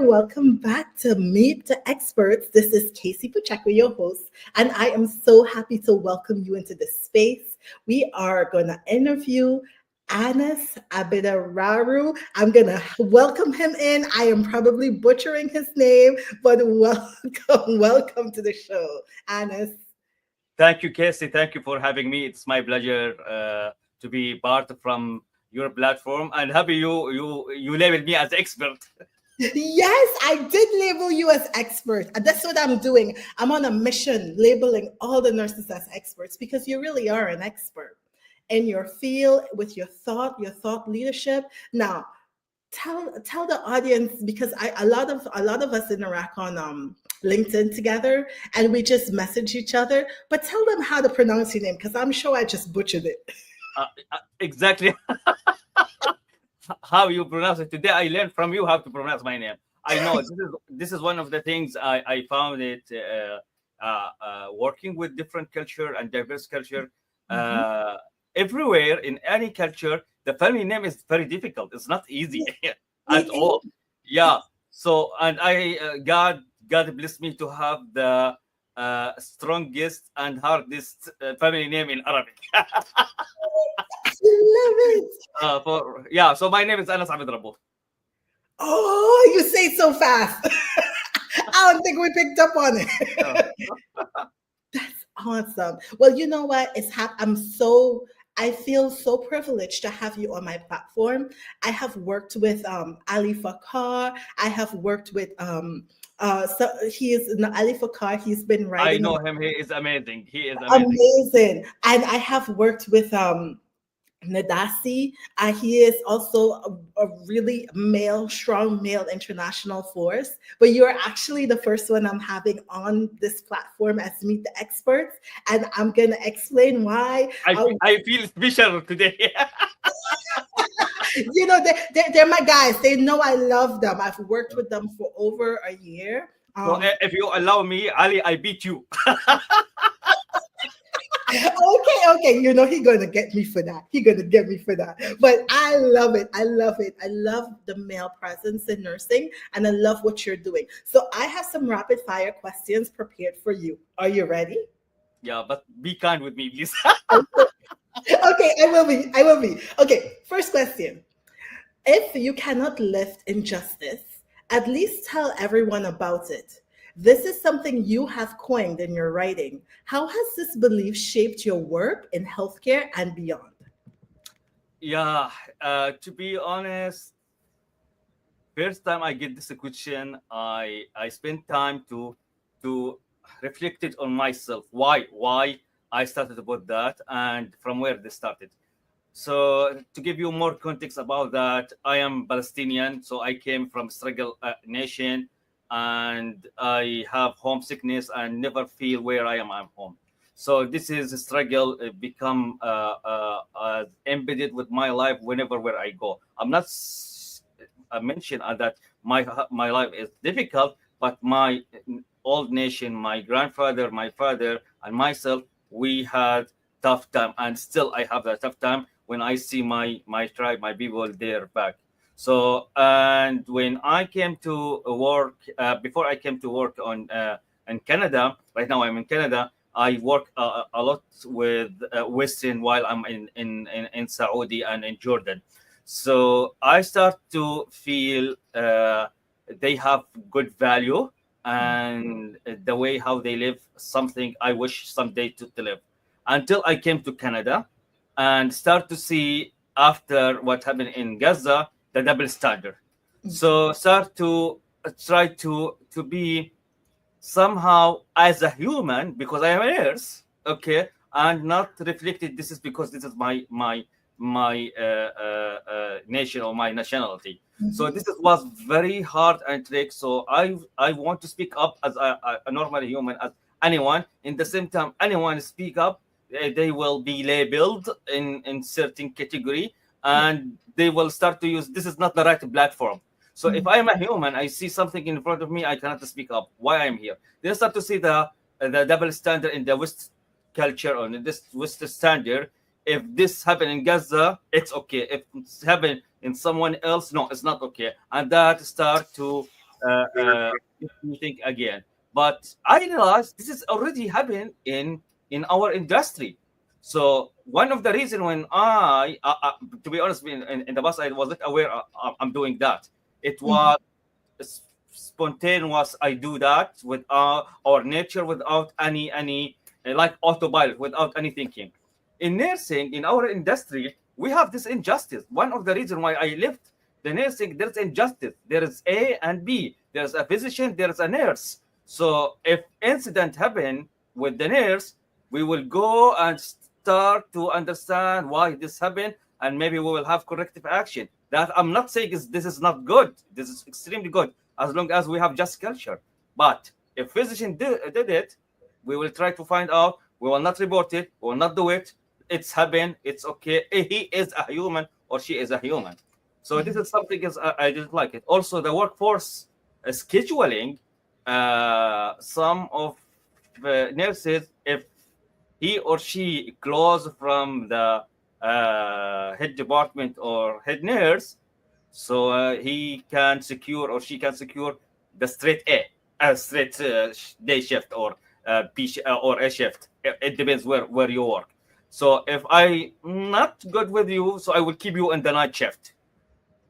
Welcome back to Meet the Experts. This is Casey Pacheco, your host, and I am so happy to welcome you into this space. We are going to interview Anas Abidararu. I'm going to welcome him in. I am probably butchering his name, but welcome to the show, Anas. Thank you, Casey. Thank you for having me. It's my pleasure to be part from your platform, and happy you labeled me as expert. Yes, I did label you as expert. And that's what I'm doing. I'm on a mission labeling all the nurses as experts because you really are an expert in your field with your thought leadership. Now, tell the audience because a lot of us interact on LinkedIn together and we just message each other, but tell them how to pronounce your name because I'm sure I just butchered it. Exactly how you pronounce it. Today, I learned from you how to pronounce my name. I know this is one of the things I found it working with different culture and diverse culture. Mhm. Uh, Everywhere in any culture, the family name is very difficult. It's not easy at all. Yeah. So, and God bless me to have the strongest and hardest family name in Arabic. I love it. So my name is Anas Abid Rabbo. Oh, you say it so fast. I don't think we picked up on Uh, it. That's awesome. Well, you know what? I feel so privileged to have you on my platform. I have worked with Ali Fakar. I have worked with so he is no, Ali Fakar. He's been I writing know him. He is amazing. He is amazing. amazing. And I have worked with Nadasi. He is also a really strong male international force. But you're actually the first one I'm having on this platform as Meet the Experts. And I'm going to explain why. I feel special today. They're my guys. They know I love them. I've worked with them for over a year. So if you allow me, Ali, I beat you. Okay. He gonna get me for that. He gonna get me for that. But I love it. I love it. I love the male presence in nursing, and I love what you're doing. So I have some rapid fire questions prepared for you. Are you ready? Yeah, but be kind with me, please. Okay, I will be. I will be. Okay, first question. If you cannot lift injustice, at least tell everyone about it. This is something you have coined in your writing. How has this belief shaped your work in healthcare and beyond? Yeah, to be honest, first time I get this question, I spent time to reflect it on myself. Why I started about that and from where this started. So to give you more context about that, I am Palestinian, so I came from struggle nation, and I have homesickness and never feel where I am. I'm home. So this is a struggle become embedded with my life whenever where I go. I'm not I mentioned that my life is difficult, but my old nation, my grandfather, my father, and myself, we had tough time, and still I have that tough time when I see my tribe, my people, they're back. So, and when I came to work, before I came to work on in Canada, right now I'm in Canada. I work a lot with Western while I'm in Saudi and in Jordan. So I start to feel they have good value, and the way how they live, something I wish someday to live. Until I came to Canada and start to see after what happened in Gaza, the double standard. So start to try to be somehow as a human, because I am a nurse, okay, and not reflected. This is because this is my nation or my nationality. So this was very hard and trick. So I want to speak up as a normal human, as anyone. In the same time, anyone speak up, they will be labeled in certain category, and they will start to use this is not the right platform. So if I am a human, I see something in front of me, I cannot speak up. Why I'm here? They start to see the double standard in the West culture, or in this West standard. If this happened in Gaza, it's okay. If it's happened in someone else, no, it's not okay. And that start to makes me think again. But I realized this is already happening in our industry. So one of the reason when to be honest, in the past I was not aware I'm doing that. It Mhm. was spontaneous. I do that with our nature without any like autopilot, without any thinking. In nursing, in our industry, we have this injustice. One of the reasons why I left the nursing, there's injustice. There is A and B. There's a physician, there's a nurse. So if incident happen with the nurse, we will go and start to understand why this happened, and maybe we will have corrective action. That I'm not saying is this is not good. This is extremely good as long as we have just culture. But if physician did it, we will try to find out. We will not report it. We will not do it. It's happened. It's okay. He is a human or she is a human. So this is something is I didn't like it. Also, the workforce scheduling. Some of nurses, if he or she close from the head department or head nurse, so he can secure or she can secure the straight a straight day shift or or a shift. It depends where you work. So if I not good with you, so I will keep you in the night shift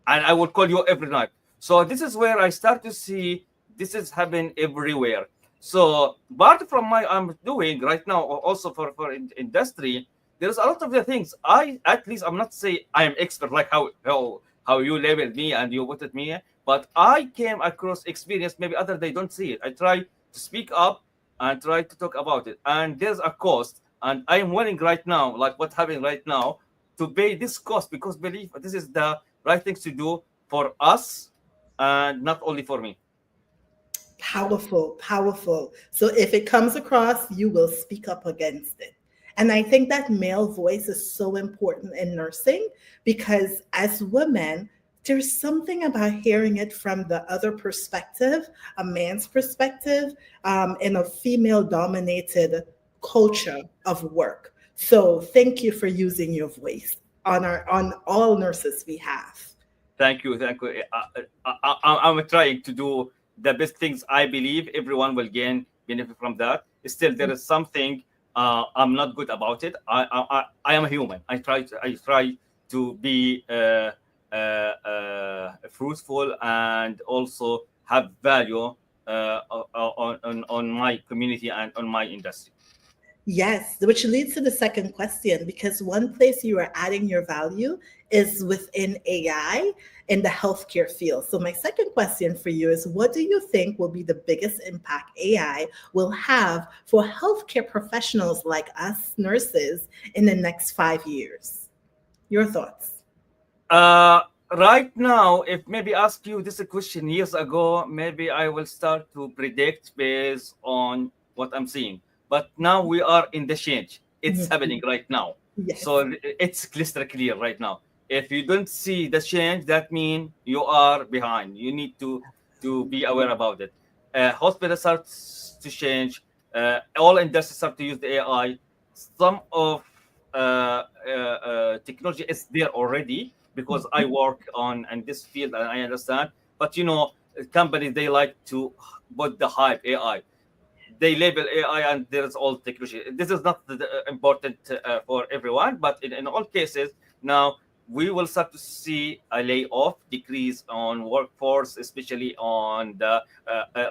and I will call you every night. So this is where I start to see this is happening everywhere. So apart from my I'm doing right now, also for industry, there's a lot of the things. I at least I'm not say I am expert like how you labeled me and you put it me, but I came across experience. Maybe other they don't see it. I try to speak up and try to talk about it. And there's a cost, and I am willing right now, like what's happening right now, to pay this cost because believe this is the right things to do for us and not only for me. Powerful, powerful. So if it comes across, you will speak up against it. And I think that male voice is so important in nursing because as women, there's something about hearing it from the other perspective, a man's perspective, in a female dominated culture of work. So thank you for using your voice on on all nurses we have. Thank you, thank you. I'm trying to do the best things. I believe everyone will gain benefit from that. Still, there is something I'm not good about it. I am a human. I try to be fruitful and also have value on my community and on my industry. Yes, which leads to the second question because one place you are adding your value is within AI in the healthcare field. So, my second question for you is what do you think will be the biggest impact AI will have for healthcare professionals like us, nurses, in the next 5 years? Your thoughts? Uh, right now, if maybe ask you this question years ago, maybe I will start to predict based on what I'm seeing. But now we are in the change. It's Mhm. happening right now. Yes. So it's crystal clear right now. If you don't see the change, that means you are behind. You need to be aware about it. Hospitals start to change. All industries start to use the AI. Some of technology is there already because I work on in this field and I understand. But companies they like to put the hype AI. They label AI and there's all technology. This is not important for everyone, but in all cases now we will start to see a layoff decrease on workforce, especially on the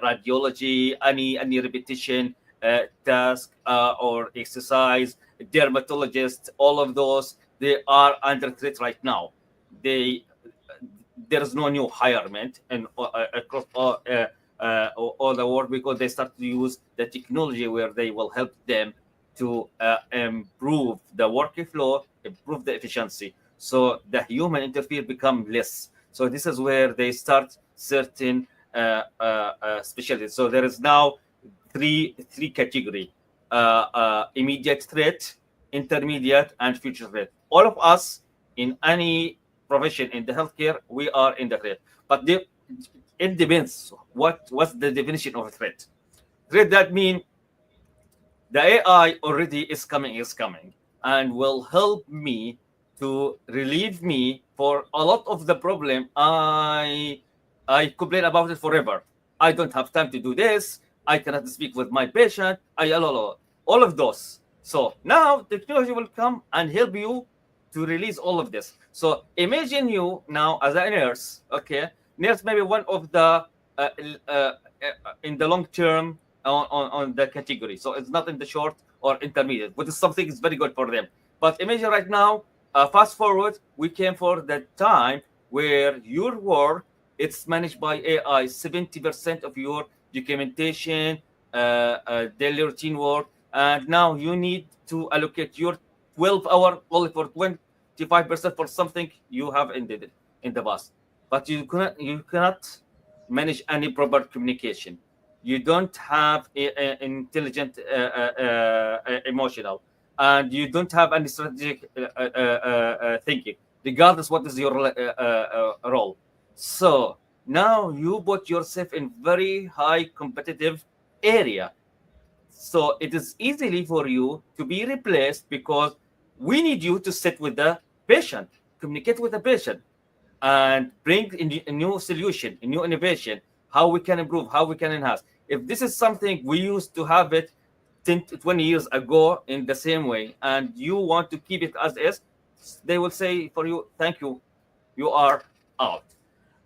radiology, any repetition task or exercise, dermatologists, all of those they are under threat right now. They there is no new hirement and across all the world because they start to use the technology where they will help them to improve the workflow, improve the efficiency. So the human interfere become less. So this is where they start certain specialties. So there is now three category: immediate threat, intermediate, and future threat. All of us in any profession in the healthcare, we are in the threat. But it depends what's the definition of a threat. Threat that mean the AI already is coming and will help me to relieve me for a lot of the problem I complain about it forever. I don't have time to do this. I cannot speak with my patient. All of those. So now technology will come and help you to release all of this. So imagine you now as a nurse. Okay, nurse maybe one of the in the long term on the category. So it's not in the short or intermediate, which is something is very good for them. But imagine right now, fast forward, we came for the time where your work it's managed by AI. 70% of your documentation, daily routine work, and now you need to allocate your 12-hour only for 25% for something you have in the past. But you cannot manage any proper communication. You don't have intelligent emotional, and you don't have any strategic thinking, regardless what is your role. So now you put yourself in very high competitive area. So it is easily for you to be replaced because we need you to sit with the patient, communicate with the patient, and bring a new solution, a new innovation, how we can improve, how we can enhance. If this is something we used to have it 10 to 20 years ago in the same way, and you want to keep it as is, they will say for you, thank you, you are out.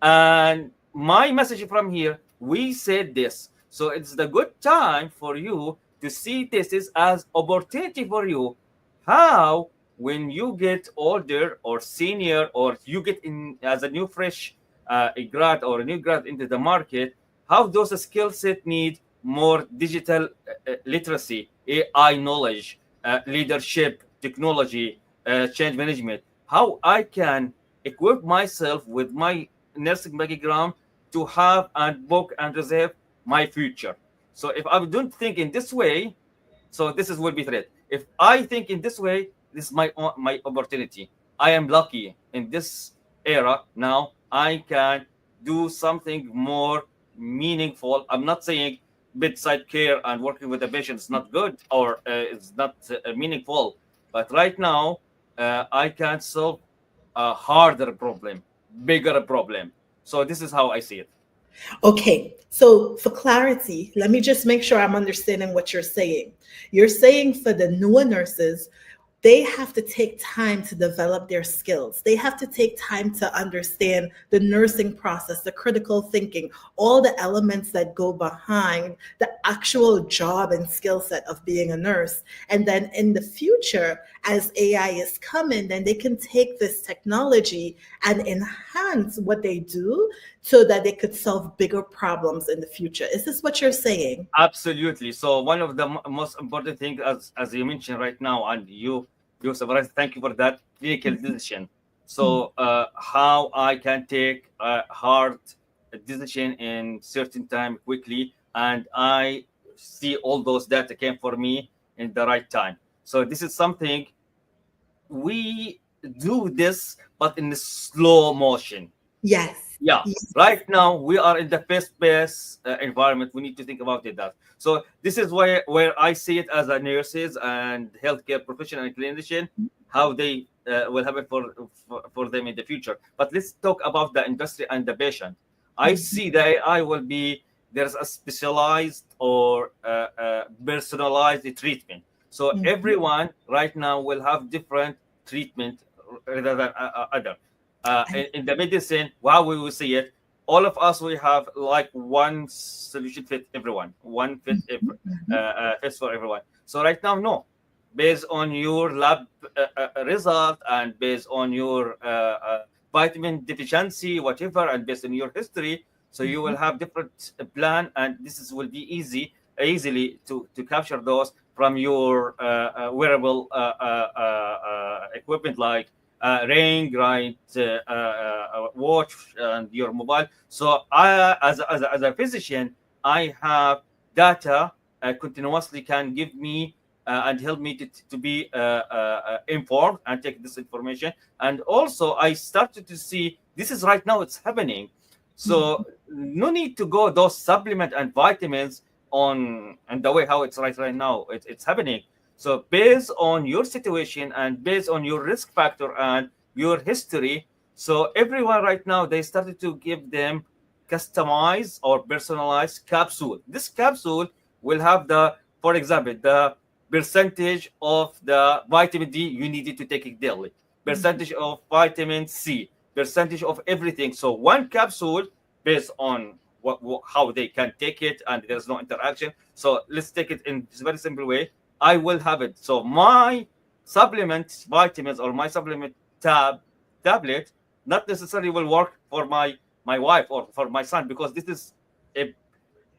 And my message from here, we said this. So it's the good time for you to see this is as opportunity for you. How when you get older or senior or you get in as a new fresh a grad or a new grad into the market, how those skill set need more digital literacy, AI knowledge, leadership, technology, change management. How I can equip myself with my nursing background to have and book and reserve my future. So if I don't think in this way, so this is will be threat. If I think in this way, this is my opportunity. I am lucky in this era now. I can do something more meaningful. I'm not saying bedside care and working with the patient is not good or it's not meaningful, but right now I can solve a harder problem, bigger problem. So this is how I see it. Okay, so for clarity, let me just make sure I'm understanding what you're saying. You're saying for the newer nurses, they have to take time to develop their skills. They have to take time to understand the nursing process, the critical thinking, all the elements that go behind the actual job and skill set of being a nurse. And then in the future, as AI is coming, then they can take this technology and enhance what they do so that they could solve bigger problems in the future. Is this what you're saying? Absolutely. So one of the most important things, as you mentioned right now, and you summarized. Thank you for that clinical decision. So how I can take a hard decision in certain time quickly, and I see all those data came for me in the right time. So this is something we do this, but in a slow motion. Yes. Yeah, Yes. right now we are in the fast-paced environment. We need to think about it. That so this is where I see it as a nurses and healthcare professional and clinician, how they will have it for them in the future. But let's talk about the industry and the patient. I see the AI will be there's a specialized or personalized treatment. So Mhm. everyone right now will have different treatment rather than other in the medicine, how we will see it, all of us we have like one solution fit everyone, one fits for everyone. So right now, no, based on your lab result and based on your vitamin deficiency, whatever, and based on your history, so you will have different plan, and this is will be easily to capture those from your wearable equipment like ring, right, watch, and your mobile. So I, as a physician, I have data continuously can give me and help me to be informed and take this information. And also, I started to see this is right now it's happening. So no need to go those supplement and vitamins on and the way how it's right now. It's happening. So based on your situation and based on your risk factor and your history, so everyone right now they started to give them customized or personalized capsule. This capsule will have the, for example, the percentage of the vitamin D you needed to take it daily, Mhm. percentage of vitamin C, percentage of everything. So one capsule based on how they can take it, and there's no interaction. So let's take it in this very simple way. I will have it. So my supplement vitamins or my supplement tablet not necessarily will work for my wife or for my son, because this is a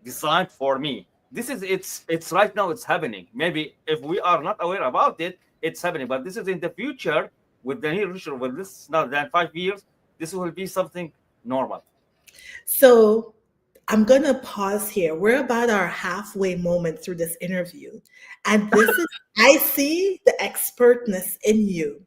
designed for me. This is it's right now it's happening. Maybe if we are not aware about it, it's happening. But this is in the future with the near future, with this not than 5 years, this will be something normal. So I'm going to pause here. We're about our halfway moment through this interview. And this is, I see the expertness in you.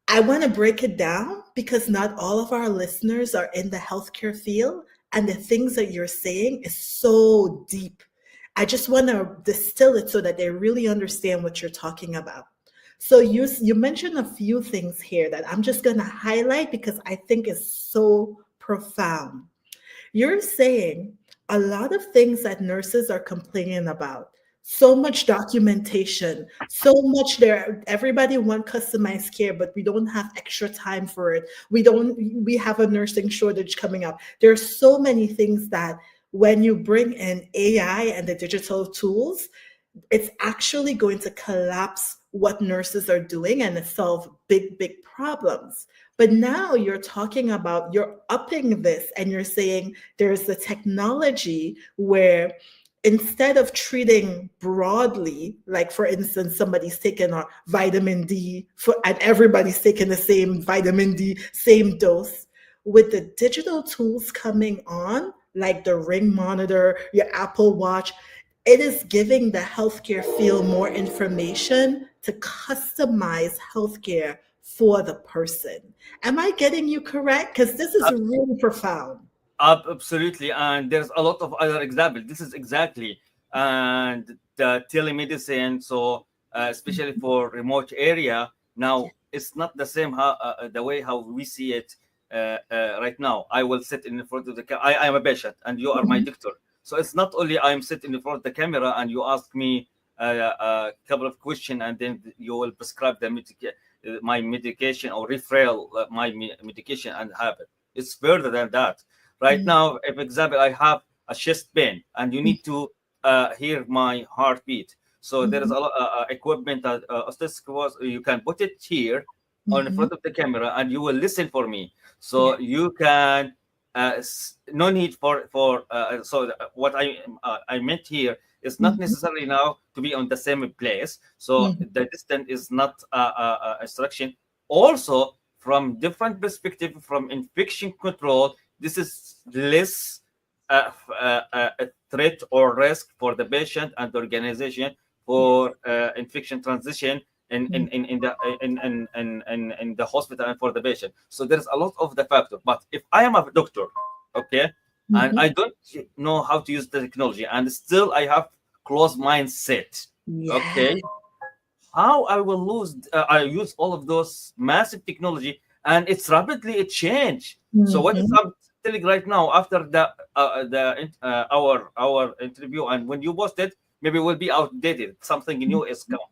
I want to break it down because not all of our listeners are in the healthcare field, and the things that you're saying is so deep. I just want to distill it so that they really understand what you're talking about. So you mentioned a few things here that I'm just going to highlight because I think is so profound. You're saying a lot of things that nurses are complaining about. So much documentation, so much there. Everybody want customized care, but we don't have extra time for it. We have a nursing shortage coming up. There's so many things that when you bring in AI and the digital tools, it's actually going to collapse what nurses are doing and solve big, big problems. But now you're talking about, you're upping this and you're saying there's the technology where instead of treating broadly, like for instance, somebody's taking a vitamin D for, and everybody's taking the same vitamin D, same dose, with the digital tools coming on, like the Ring monitor, your Apple Watch, it is giving the healthcare field more information to customize healthcare for the person. Am I getting you correct? Because this is really profound. Absolutely, and there's a lot of other examples. This is exactly, and the telemedicine. So especially for remote area, now it's not the same how the way how we see it right now. I will sit in front of the I am a patient, and you are my Mhm, doctor. So it's not only I'm sitting in front of the camera and you ask me a couple of questions, and then you will prescribe my medication or refill my medication and have it. It's further than that. Right mhm, now, if example, I have a chest pain and you mhm, need to hear my heartbeat. So there is mhm, a lot equipment that stethoscope, you can put it here on the mhm. front of the camera and you will listen for me. Yeah. So you can no need for so what I meant here is not Mhm, necessarily now to be on the same place. So mhm. the distance is not instruction. Also, from different perspective, from infection control, this is less a threat or risk for the patient and the organization Yeah. for infection transition Mhm, in the hospital and for the patient. So there's a lot of the factor. But if I am a doctor, okay, and mhm. I don't know how to use the technology, and still I have closed mindset, Yeah. okay, how I will lose I use all of those massive technology, and it's rapidly it change. So what is Mhm, I'm telling right now after our interview, and when you post it, maybe it will be outdated, something new is coming.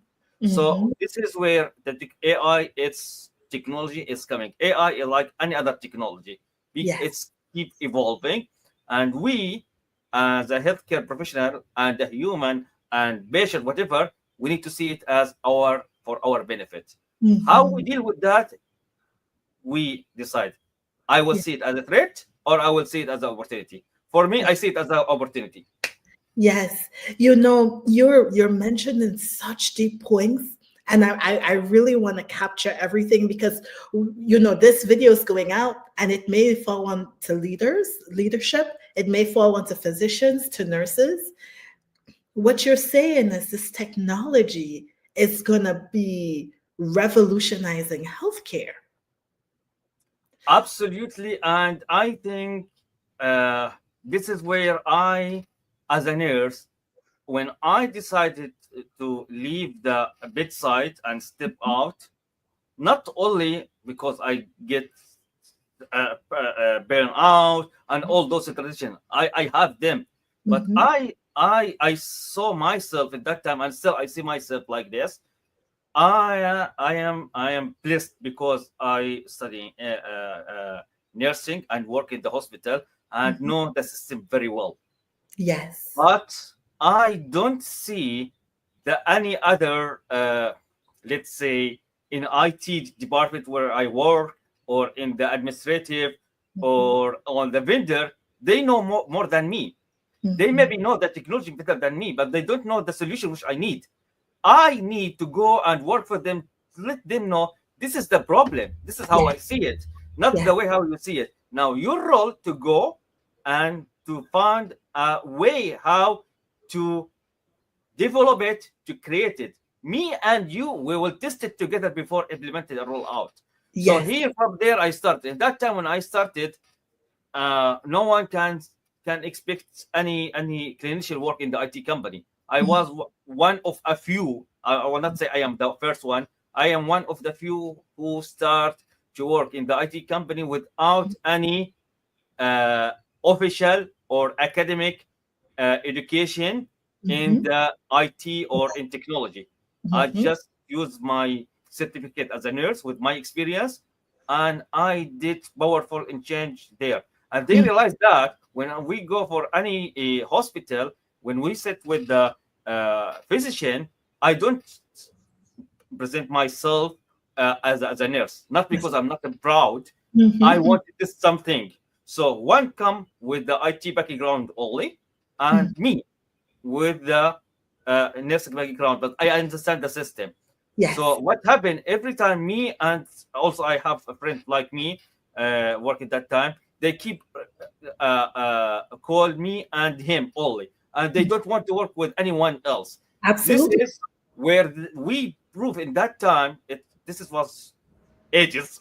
So mhm. this is where the AI, its technology is coming. AI is like any other technology. Yes. It's keep evolving, and we as a healthcare professional and a human and patient, whatever, we need to see it as our for our benefit. How we Mhm. deal with that, we decide. I will Yeah. see it as a threat or I will see it as an opportunity. For me, I see it as an opportunity. Yes, you know, you're mentioning such deep points, and I really want to capture everything because you know this video is going out, and it may fall on to leadership, it may fall onto physicians, to nurses. What you're saying is this technology is gonna be revolutionizing healthcare. Absolutely. And I think uh, this is where I, as a nurse, when I decided to leave the bedside and step out, not only because I get burnout and all those traditions. I have them, but Mhm. I saw myself at that time, and still I see myself like this. I am blessed because I study nursing and work in the hospital and Mhm. know the system very well. Yes. But I don't see the any other, let's say, in IT department where I work, or in the administrative, Mhm. or on the vendor. They know more than me. They Mhm. maybe know the technology better than me, but they don't know the solution which I need. I need to go and work for them to let them know this is the problem. This is how I Yes. see it, not the Yes. way how you see it. Now, your role to go and to find a way how to develop it, to create it. Me and you, we will test it together before implementing a rollout. So Yes. here from there, I started. At that time when I started, no one can expect any clinician work in the IT company. I was one of a few. I will not say I am the first one. I am one of the few who start to work in the IT company without any uh, official or academic education in Mhm. the IT or in technology. I Mhm. just used my certificate as a nurse with my experience, and I did powerful in change there. And they Mhm. realized that when we go for any hospital, when we sit with the physician, I don't present myself as a nurse, not because I'm not proud. I Mhm. wanted this something. So one come with the IT background only, and Mhm. me with the nursing background, but I understand the system. So Yes. what happened every time me, and also I have a friend like me working that time, they keep call me and him only, and they don't want to work with anyone else. This Absolutely. is where we prove in that time was ages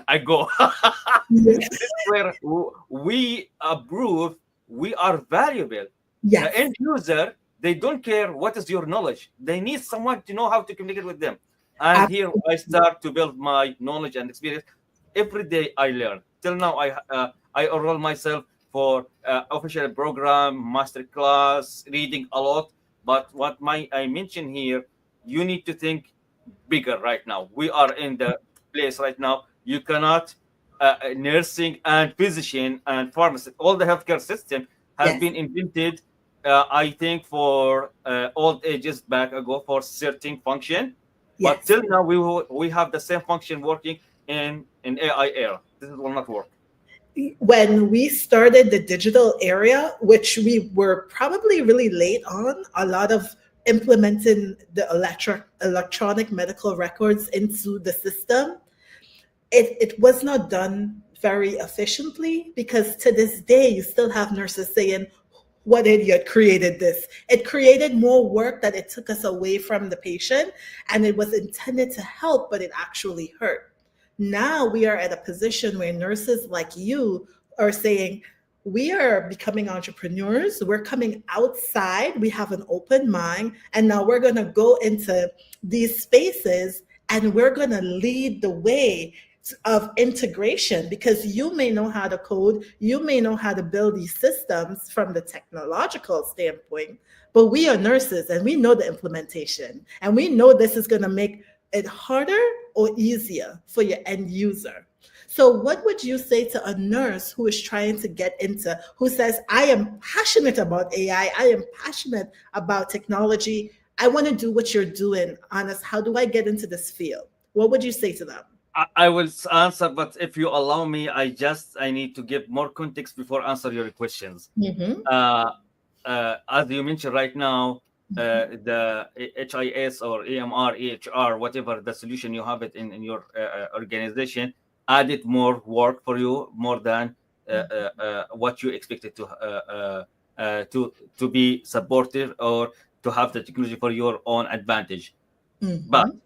ago. Yes. This is where we prove we are valuable. The Yes. end user, they don't care what is your knowledge. They need someone to know how to communicate with them. And here I Absolutely. start to build my knowledge and experience. Every day I learn. Till now, I enroll myself for official program, master class, reading a lot. But what my I mentioned here, you need to think bigger right now. We are in the place right now. You cannot nursing and physician and pharmacy. All the healthcare system has Yes. been invented, I think, for old ages back ago for certain function, but Yes. till now we have the same function working in AI era. This will not work. When we started the digital area, which we were probably really late on, a lot of implementing the electronic medical records into the system, it was not done very efficiently, because to this day you still have nurses saying, what idiot created this? It created more work that it took us away from the patient, and it was intended to help, but it actually hurt. Now we are at a position where nurses like you are saying, we are becoming entrepreneurs. We're coming outside. We have an open mind. And now we're going to go into these spaces and we're going to lead the way of integration, because you may know how to code, you may know how to build these systems from the technological standpoint, but we are nurses and we know the implementation, and we know this is going to make it harder or easier for your end user. So, what would you say to a nurse who is trying to get into, who says, I am passionate about AI, I am passionate about technology, I want to do what you're doing, Honest, how do I get into this field? What would you say to them? I will answer, but if you allow me, I need to give more context before answer your questions. Mm-hmm. uh, as you mentioned right now, the HIS or AMR, EHR, whatever the solution you have it in your organization, added more work for you, more than what you expected to be supportive or to have the technology for your own advantage. But Mm-hmm.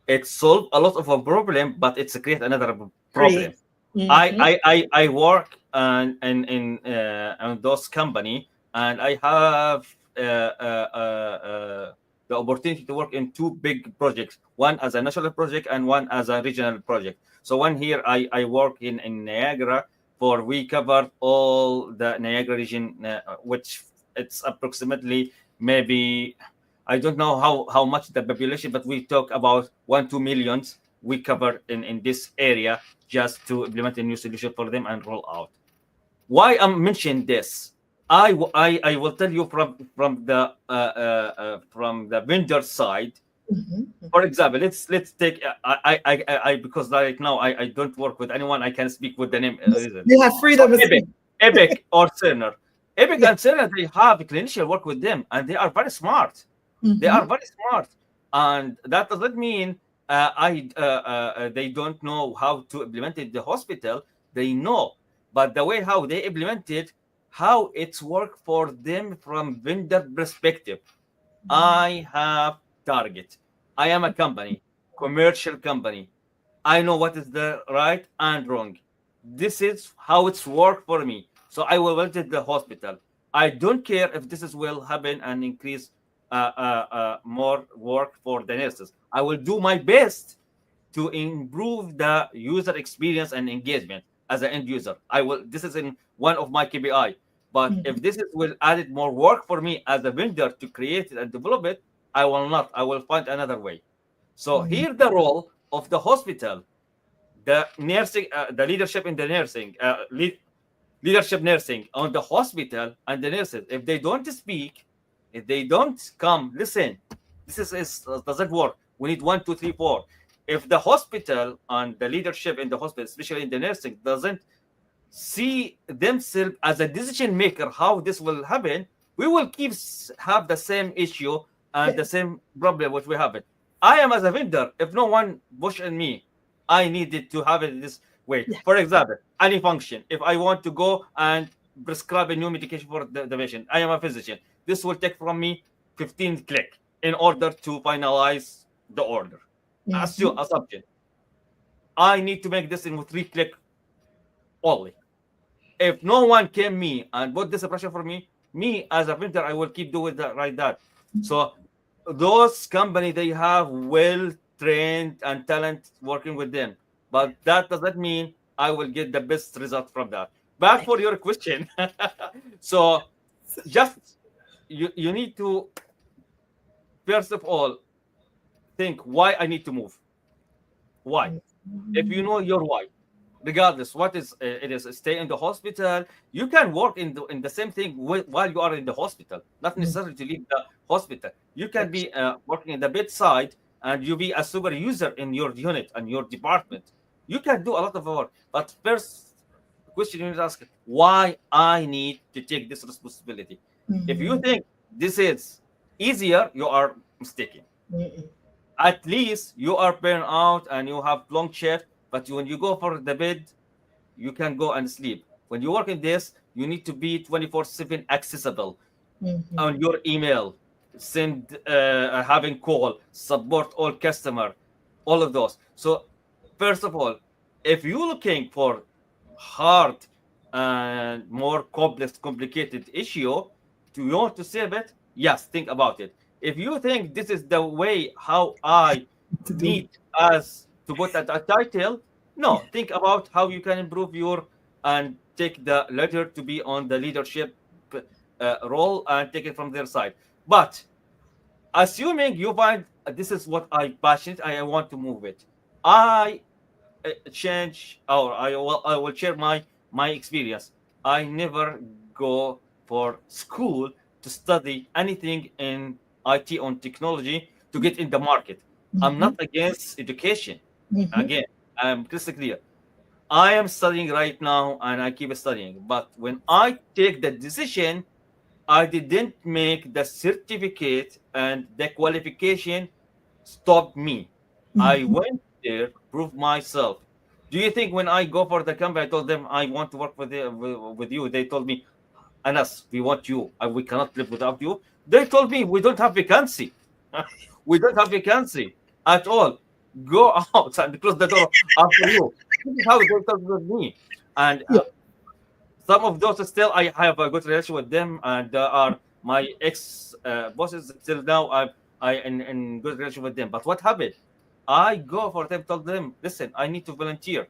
it solved a lot of a problem, but it's create another problem. Create. Mm-hmm. I work in those company, and I have the opportunity to work in two big projects, one as a national project and one as a regional project. So one here, I work in Niagara, for we covered all the Niagara region, which it's approximately maybe, I don't know how much the population, but we talk about 1 2 millions we cover in this area, just to implement a new solution for them and roll out. Why I'm mentioning this? I will tell you from the vendor side. Mhm. For example, let's take I because right now I don't work with anyone. I can speak with the name reason. You have So freedom of speech. Epic or Cerner. Epic Yeah. and Cerner, they have clinician work with them, and they are very smart. They are Mhm. very smart, and that doesn't mean they don't know how to implement it in the hospital. They know, but the way how they implement it, how it's work for them from vendor perspective. I have target. I am a company, commercial company. I know what is the right and wrong. This is how it's work for me. So I will visit the hospital. I don't care if this is will happen and increase more work for the nurses. I will do my best to improve the user experience and engagement as an end user. I will. This is in one of my KPI. But Mhm. if this is will add more work for me as a vendor to create it and develop it, I will not. I will find another way. So Mhm. here the role of the hospital, the nursing, the leadership in the nursing, leadership nursing on the hospital and the nurses. If they don't speak, if they don't come, listen, this is doesn't work. We need 1 2 3 4. If the hospital and the leadership in the hospital, especially in the nursing, doesn't see themselves as a decision maker, how this will happen, we will keep have the same issue and Yeah. the same problem which we have it. I am as a vendor, if no one push on me, I needed to have it this way. Yeah. For example, any function, if I want to go and prescribe a new medication for the patient, I am a physician, this will take from me 15 click in order to finalize the order. Mhm. Assumption, I need to make this in 3 click only. If no one came me and put this pressure for me, me as a vendor, I will keep doing that right that. So those company, they have well trained and talent working with them, but that doesn't mean I will get the best result from that. Back for your question. So just you need to first of all think why I need to move. Why? If you know your why, regardless what is it is, stay in the hospital, you can work in the same thing while you are in the hospital, not Mhm. necessarily to leave the hospital. You can That's be working in the bedside and you be a super user in your unit and your department. You can do a lot of work, but first question you need to ask, why I need to take this responsibility. If you Mhm. think this is easier, you are mistaken. Mhm. At least you are burned out and you have long shift, but when you go for the bed, you can go and sleep. When you work in this, you need to be 24/7 accessible Mhm. on your email, send having call, support all customer, all of those. So first of all, if you're looking for hard and more complex, complicated issue to you want to save it, yes, think about it. If you think this is the way how I To do. need us to put a title, no, think about how you can improve your and take the letter to be on the leadership role and take it from their side. But assuming you find this is what I passionate, I want to move it. I change or I will share my experience. I never go for school to study anything in IT on technology to get in the market. I'm Mhm. not against education. Mhm. Again, I'm crystal clear. I am studying right now and I keep studying. But when I take the decision, I didn't make the certificate and the qualification stop me. I Mhm. went there, proved myself. Do you think when I go for the company, I told them I want to work with you? They told me, Anas, we want you. We cannot live without you. They told me we don't have vacancy. We don't have vacancy at all. Go out and close the door after you. This is how they talk with me. And Yeah. some of those still I have a good relation with them, and are my ex bosses. Still now I in good relation with them. But what happened? I go for them, told them, listen, I need to volunteer.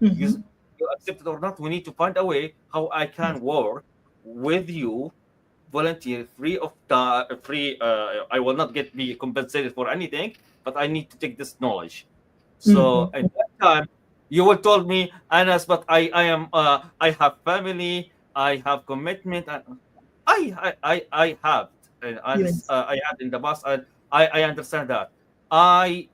You, Mhm. you accept it or not, we need to find a way how I can work with you, volunteer, free of free. I will not get be compensated for anything, but I need to take this knowledge. So Mhm. at that time, you will told me, Anas, but I have family, I have commitment, and I have, and Yes. I had in the past, and I understand that. I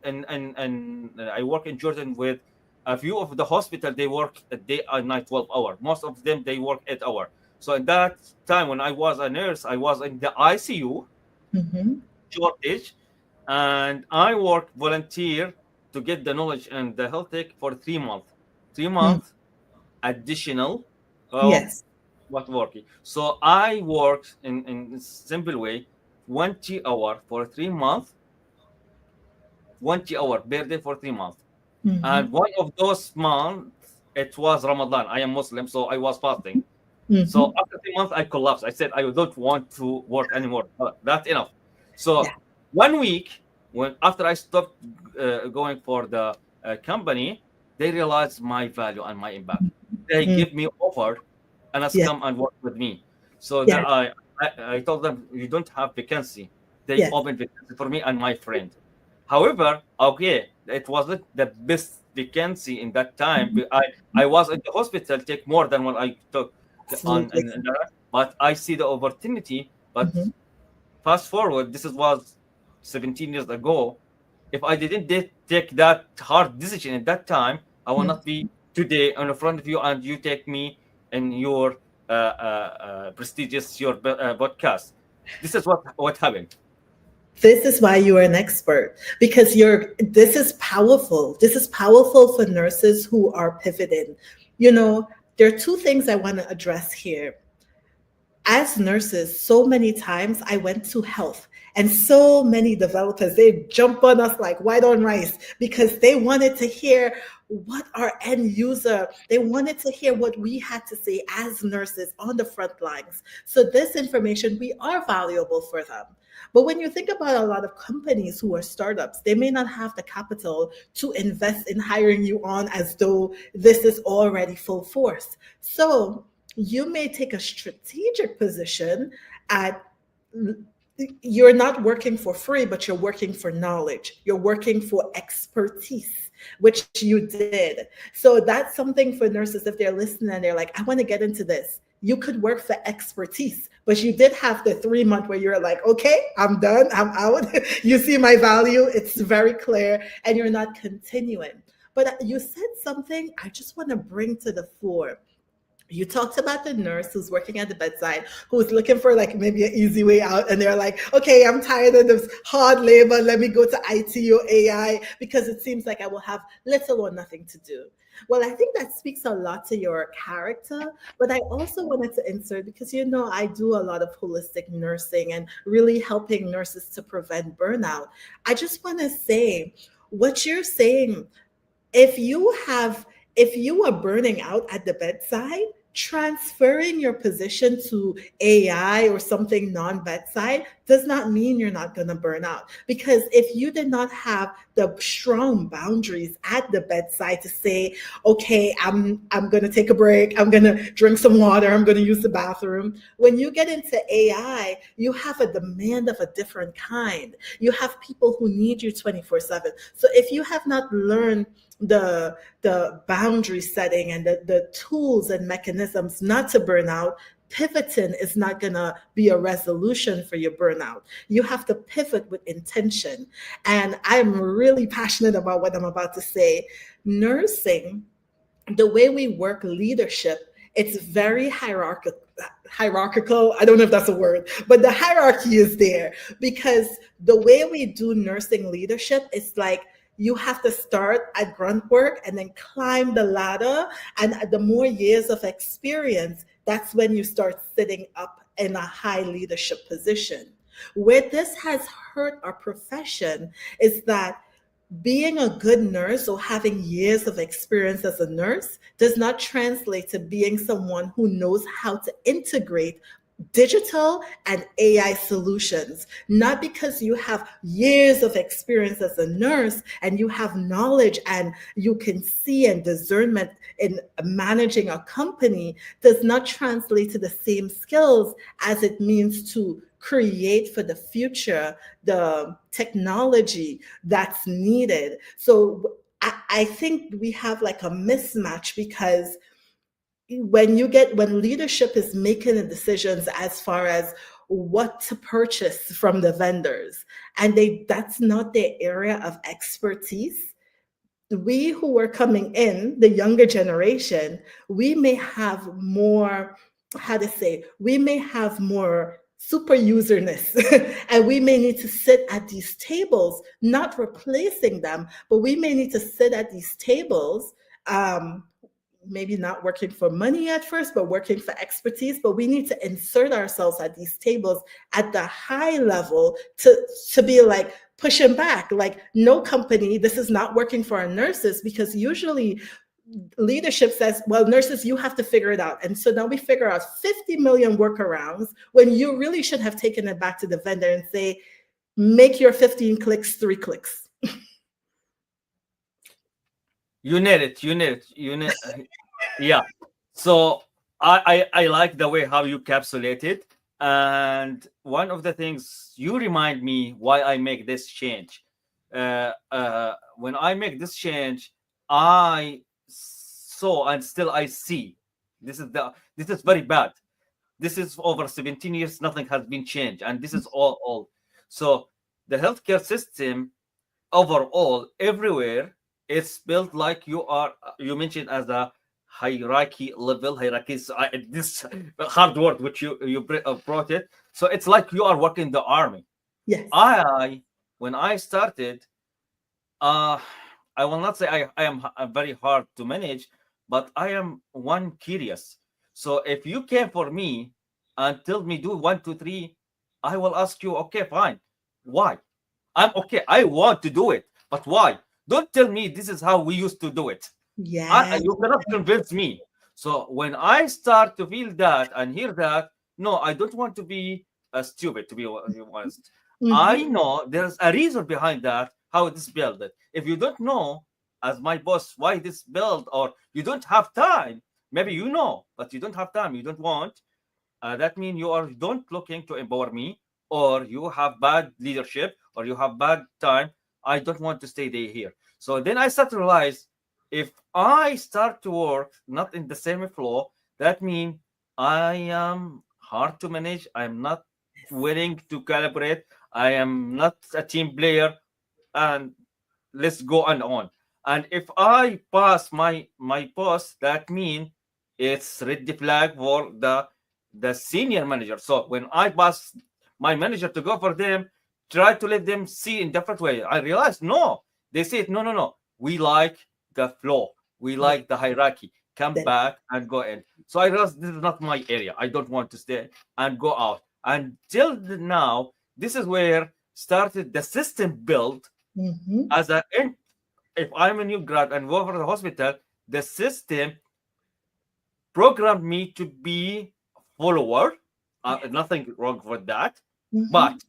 work in Jordan with a few of the hospital. They work a day and night 12 hour. Most of them they work 8 hour. So in that time when I was a nurse, I was in the ICU Mhm. shortage, and I worked volunteer to get the knowledge and the health tech for 3 months. Three Mm. months additional of Yes. what working. So I worked in simple way, 20 hour for 3 months, 20 hour per day for 3 months. And Mhm. one of those months, it was Ramadan. I am Muslim, so I was fasting. So Mhm. after 3 months, I collapsed. I said I don't want to work anymore. That's enough. So Yeah. 1 week, when after I stopped going for the company, they realized my value and my impact. They Mm. give me offer and has Yeah. come and work with me. So Yeah. I told them you don't have vacancy. They Yes. opened vacancy for me and my friend. However, okay, it wasn't the best vacancy in that time. I was in the hospital take more than what I took on Absolutely. but I see the opportunity. But Mhm. fast forward, this is was 17 years ago. If I didn't take that hard decision at that time, I will Mm. not be today in front of you and you take me in your prestigious your podcast. This is what happened. This is why you are an expert, because this is powerful. This is powerful for nurses who are pivoting. You know, there are two things I want to address here. As nurses, so many times I went to health, and so many developers, they jump on us like white on rice because they wanted to hear what our end user, they wanted to hear what we had to say as nurses on the front lines. So this information, we are valuable for them. But when you think about a lot of companies who are startups, they may not have the capital to invest in hiring you on as though this is already full force. So you may take a strategic position at, you're not working for free, but you're working for knowledge. You're working for expertise, which you did. So that's something for nurses, if they're listening and they're like, I want to get into this. You could work for expertise, but you did have the 3 month where you're like, okay, I'm done, I'm out. You see my value, it's very clear, and you're not continuing. But you said something I just want to bring to the floor. You talked about the nurse who's working at the bedside, who's looking for like maybe an easy way out, and they're like, okay, I'm tired of this hard labor, let me go to IT or AI because it seems like I will have little or nothing to do. Well, I think that speaks a lot to your character, but I also wanted to insert, because I do a lot of holistic nursing and really helping nurses to prevent burnout. I just want to say what you're saying, if you have if you are burning out at the bedside, transferring your position to AI or something non-bedside does not mean you're not going to burn out. Because if you did not have the strong boundaries at the bedside to say, okay, I'm going to take a break, I'm going to drink some water, I'm going to use the bathroom. When you get into AI, you have a demand of a different kind. You have people who need you 24/7. So if you have not learned the boundary setting and the tools and mechanisms not to burn out, pivoting is not going to be a resolution for your burnout. You have to pivot with intention. And I'm really passionate about what I'm about to say. Nursing, the way we work leadership, it's very hierarchical. I don't know if that's a word, but the hierarchy is there, because the way we do nursing leadership is like, you have to start at grunt work and then climb the ladder, and the more years of experience, that's when you start sitting up in a high leadership position. Where this has hurt our profession is that being a good nurse or having years of experience as a nurse does not translate to being someone who knows how to integrate digital and AI solutions, not because you have years of experience as a nurse and you have knowledge and you can see and discernment in managing a company, does not translate to the same skills as it means to create for the future the technology that's needed. So I think we have like a mismatch because when leadership is making the decisions as far as what to purchase from the vendors and that's not their area of expertise, we who are coming in, the younger generation, we may have more, how to say, we may have more super userness and we may need to sit at these tables, not replacing them, but we may need to sit at these tables, maybe not working for money at first, but working for expertise. But we need to insert ourselves at these tables at the high level to be like pushing back, like no company, this is not working for our nurses, because usually leadership says, well, nurses, you have to figure it out. And so now we figure out 50 million workarounds when you really should have taken it back to the vendor and say, make your 15 clicks 3 clicks. You need it. You need it. You need. Yeah. So I like the way how you capsulate it. And one of the things you remind me why I make this change. When I make this change, I saw and still I see this is very bad. This is over 17 years, nothing has been changed, and this is all old. So the healthcare system overall everywhere it's built like you mentioned as a hierarchy level hierarchies. This hard word which you brought it, so it's like you are working the army. Yes. I When I started, uh I will not say I am very hard to manage, but I am one curious. So if you came for me and tell me do 1 2 3, I will ask you, okay, fine, why? I'm okay, I want to do it, but why? Don't tell me this is how we used to do it. Yeah. You cannot convince me. So when I start to feel that and hear that, no, I don't want to be stupid, to be honest. I Mhm. know there's a reason behind that, how it is built. If you don't know, as my boss, why this built, or you don't have time, maybe you know, but you don't have time, you don't want, that means you are don't looking to empower me, or you have bad leadership, or you have bad time. I don't want to stay there here. So then I start to realize, if I start to work not in the same flow, that means I am hard to manage. I'm not willing to calibrate. I am not a team player, and let's go on. And if I pass my boss, that means it's red flag for the senior manager. So when I pass my manager to go for them, try to let them see in different way. I realized no, they say no, no, no. We like the flow. We Yeah. like the hierarchy. Come That- back and go in. So I realized this is not my area. I don't want to stay and go out. Until now, this is where started the system built Mhm. as a if I'm a new grad and work for the hospital, the system programmed me to be follower. Nothing wrong with that, Mhm. but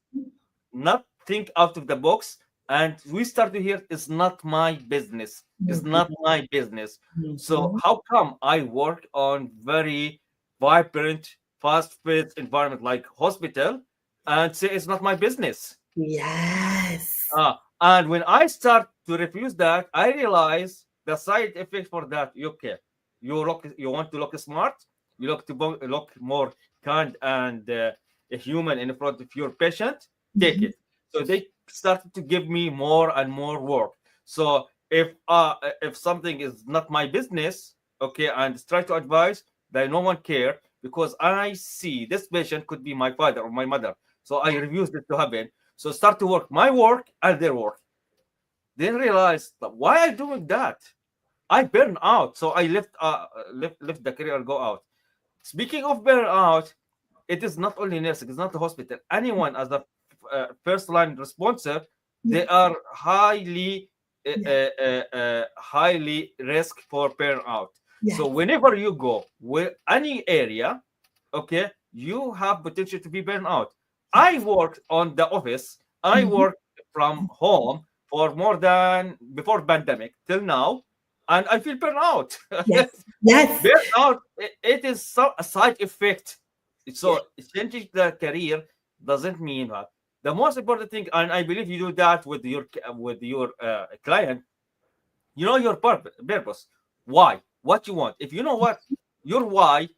not think out of the box. And we start to hear it's not my business. It's not Mhm. my business. So Mhm. how come I work on very vibrant, fast-paced environment like hospital and say it's not my business? Yes. And when I start to refuse that, I realize the side effect for that. Okay, you want to look smart, you look to look more kind and a human in front of your patient. Take Mhm. it. So they started to give me more and more work. So if something is not my business, okay, and try to advise, that no one care because I see this patient could be my father or my mother. So I Yeah. refuse it to happen. So start to work my work and their work. Then realize that why I doing that? I burn out. So I left the career and go out. Speaking of burnout, it is not only nursing, it's not the hospital. Anyone as a first line responser, they Yes. are highly Yes. highly risk for burnout. So Yes. whenever you go with any area, okay, you have potential to be burned out. I work on the office. I Mhm. work from home for more than before pandemic till now, and I feel burned out. Yes. Yes. Burnout, it is a side effect. Yes. So changing the career doesn't mean that. The most important thing, and I believe you do that with your client, you know your purpose, why, what you want. If you know what your why,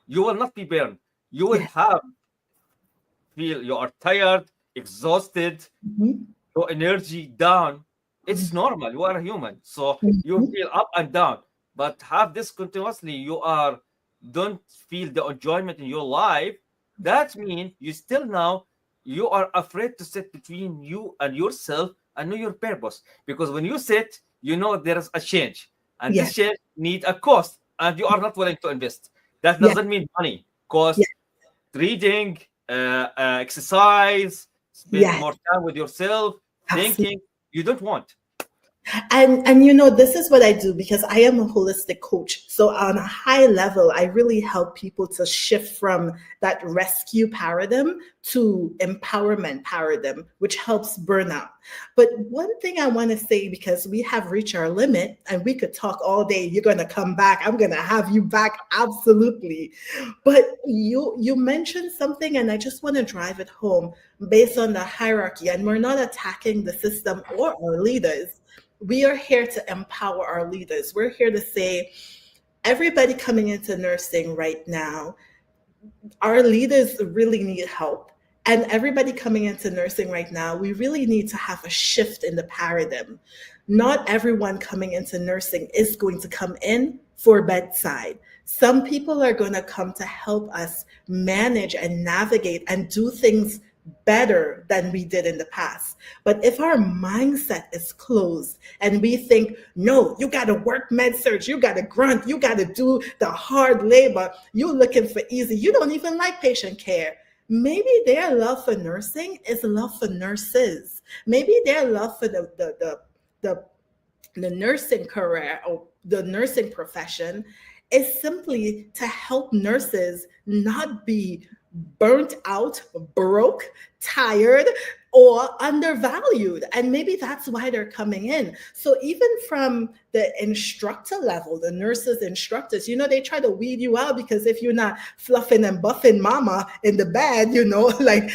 you will not be burned. You will Yes. have feel you are tired, exhausted, Mhm. your energy down. It's Mhm. normal. You are a human, so you Mhm. feel up and down. But have this continuously. You are don't feel the enjoyment in your life. That means you still now you are afraid to sit between you and yourself and know your purpose. Because when you sit, you know there is a change, and Yes. this change need a cost, and you are not willing to invest. That Yes. doesn't mean money. Yes. Cost reading, exercise, spend Yes. more time with yourself, Absolutely. thinking. You don't want. And this is what I do because I am a holistic coach. So on a high level, I really help people to shift from that rescue paradigm to empowerment paradigm, which helps burnout. But one thing I want to say, because we have reached our limit and we could talk all day, you're going to come back. I'm going to have you back. Absolutely. But you mentioned something and I just want to drive it home based on the hierarchy, and we're not attacking the system or our leaders. We are here to empower our leaders. We're here to say, everybody coming into nursing right now, our leaders really need help. And everybody coming into nursing right now, we really need to have a shift in the paradigm. Not everyone coming into nursing is going to come in for bedside. Some people are going to come to help us manage and navigate and do things better than we did in the past. But if our mindset is closed and we think, no, you got to work med surg, you got to grunt, you got to do the hard labor, you looking for easy, you don't even like patient care. Maybe their love for nursing is love for nurses. Maybe their love for the the nursing career or the nursing profession is simply to help nurses not be burnt out, broke, tired, or undervalued. And maybe that's why they're coming in. So even from the instructor level, the nurses instructors, they try to weed you out, because if you're not fluffing and buffing mama in the bed, like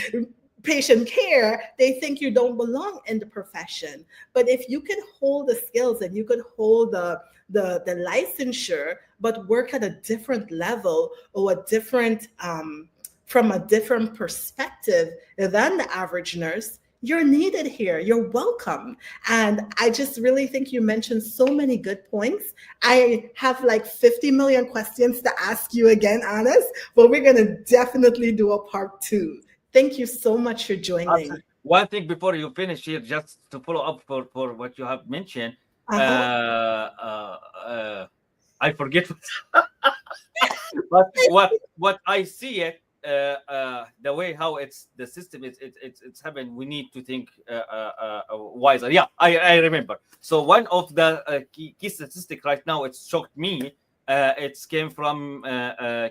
patient care, they think you don't belong in the profession. But if you can hold the skills and you can hold the licensure, but work at a different level or a different from a different perspective than the average nurse, you're needed here. You're welcome. And I just really think you mentioned so many good points. I have like 50 million questions to ask you again, Honest, but we're going to definitely do a part two. Thank you so much for joining. Absolutely. One thing before you finish here, just to follow up for what you have mentioned, uh, Uh-huh. uh, uh, I forget, but what I see it, the way how it's the system it's happened. We need to think wiser. Yeah, I remember. So one of the key statistic right now, it shocked me. It came from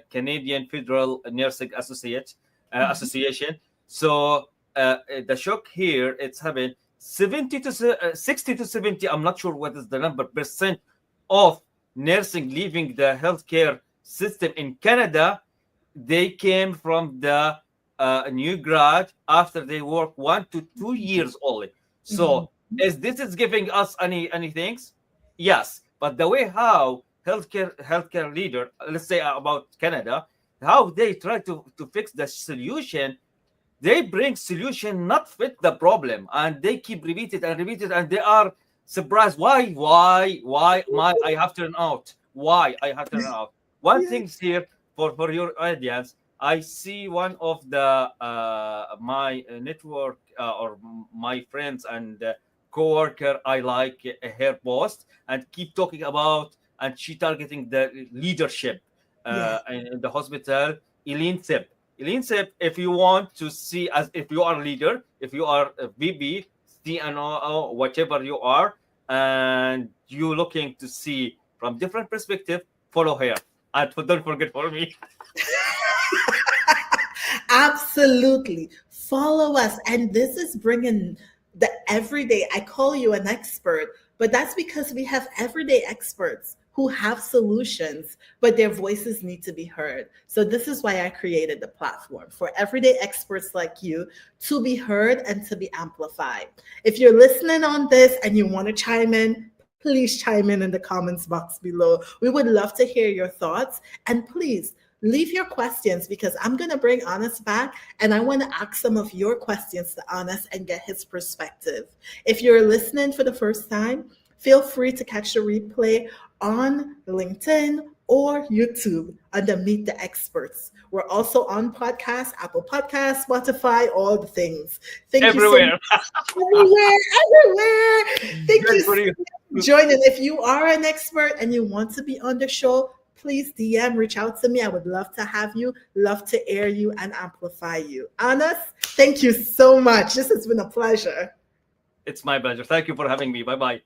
Canadian Federal Nursing Association. So the shock here, it's having 60 to 70. I'm not sure what is the number percent of nursing leaving the healthcare system in Canada. They came from the new grad after they work 1 to 2 years only. Mhm. So is this is giving us any things? Yes, but the way how healthcare leader, let's say about Canada, how they try to fix the solution, they bring solution not fit the problem, and they keep repeat it, and they are surprised why my I have turned out, why I have turned out. One Yeah. thing here for your audience, I see one of the my network or my friends and co-worker, I like her post and keep talking about, and she targeting the leadership Yes. in the hospital. Eileen Sip. Eileen Sip, if you want to see, as if you are a leader, if you are a VP, CNO, whatever you are, and you looking to see from different perspective, follow her. And don't forget for me. Absolutely. Follow us. And this is bringing the everyday. I call you an expert, but that's because we have everyday experts who have solutions, but their voices need to be heard. So, this is why I created the platform for everyday experts like you to be heard and to be amplified. If you're listening on this and you want to chime in, please chime in the comments box below. We would love to hear your thoughts. And please, leave your questions because I'm going to bring Honest back and I want to ask some of your questions to Honest and get his perspective. If you're listening for the first time, feel free to catch the replay on LinkedIn or YouTube under Meet the Experts. We're also on podcasts, Apple Podcasts, Spotify, all the things. Thank you so much. Everywhere. Everywhere. Thank Good you for so you. much for joining. If you are an expert and you want to be on the show, please DM, reach out to me. I would love to have you, love to air you and amplify you. Honest, thank you so much. This has been a pleasure. It's my pleasure. Thank you for having me. Bye bye.